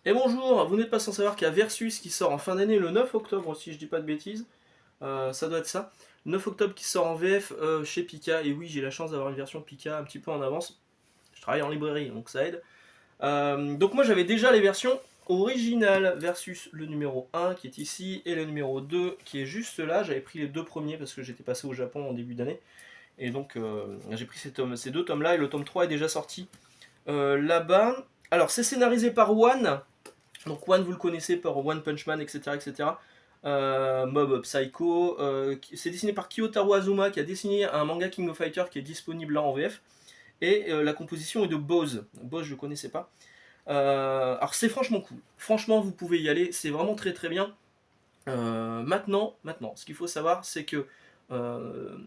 Et bonjour, vous n'êtes pas sans savoir qu'il y a Versus qui sort en fin d'année le 9 octobre, si je dis pas de bêtises. Ça doit être ça. 9 octobre qui sort en VF chez Pika. Et oui, j'ai la chance d'avoir une version Pika un petit peu en avance. Je travaille en librairie, donc ça aide. Donc moi j'avais déjà les versions originales Versus le numéro 1 qui est ici et le numéro 2 qui est juste là. J'avais pris les deux premiers parce que j'étais passé au Japon en début d'année. Et donc j'ai pris ces deux tomes là et le tome 3 est déjà sorti là-bas. Alors c'est scénarisé par One. Donc One, vous le connaissez par One Punch Man, etc. etc. Mob Psycho. C'est dessiné par Kiyotaro Azuma qui a dessiné un manga King of Fighter qui est disponible là en VF. Et la composition est de Bose. Bose, je ne connaissais pas. Alors c'est franchement cool. Franchement, vous pouvez y aller. C'est vraiment très très bien. Maintenant, ce qu'il faut savoir, c'est que euh,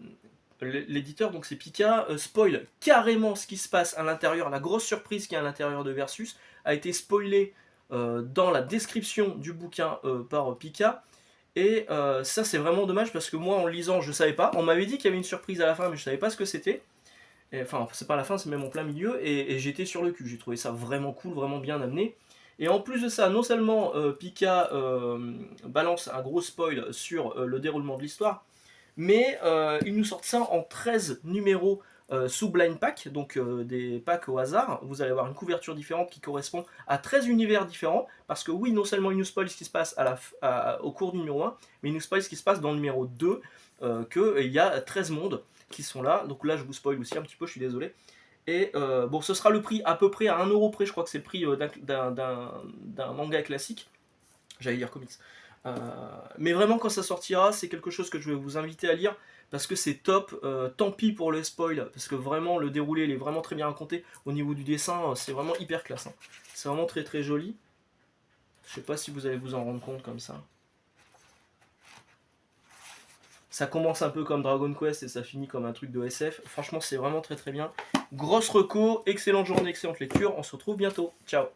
l'éditeur, donc c'est Pika, spoil carrément ce qui se passe à l'intérieur. La grosse surprise qu'il y a à l'intérieur de Versus a été spoilée dans la description du bouquin par Pika. Et ça, c'est vraiment dommage parce que moi, en le lisant, je savais pas. On m'avait dit qu'il y avait une surprise à la fin, mais je savais pas ce que c'était. Enfin, c'est pas la fin, c'est même en plein milieu. Et j'étais sur le cul. J'ai trouvé ça vraiment cool, vraiment bien amené. Et en plus de ça, non seulement Pika balance un gros spoil sur le déroulement de l'histoire, mais ils nous sortent ça en 13 numéros sous blind pack, donc des packs au hasard. Vous allez avoir une couverture différente qui correspond à 13 univers différents, parce que oui, non seulement ils nous spoilent ce qui se passe au cours du numéro 1, mais ils nous spoilent ce qui se passe dans le numéro 2, qu'il y a 13 mondes qui sont là. Donc là, je vous spoil aussi un petit peu, je suis désolé. Et bon, ce sera le prix à peu près à 1€ près, je crois que c'est le prix d'un manga classique. J'allais dire comics. Euh, mais vraiment, quand ça sortira, c'est quelque chose que je vais vous inviter à lire parce que c'est top. Tant pis pour le spoil, parce que vraiment, le déroulé, il est vraiment très bien raconté. Au niveau du dessin, c'est vraiment hyper classe. Hein. C'est vraiment très très joli. Je sais pas si vous allez vous en rendre compte comme ça. Ça commence un peu comme Dragon Quest et ça finit comme un truc de SF. Franchement, c'est vraiment très très bien. Grosse reco, excellente journée, excellente lecture. On se retrouve bientôt. Ciao.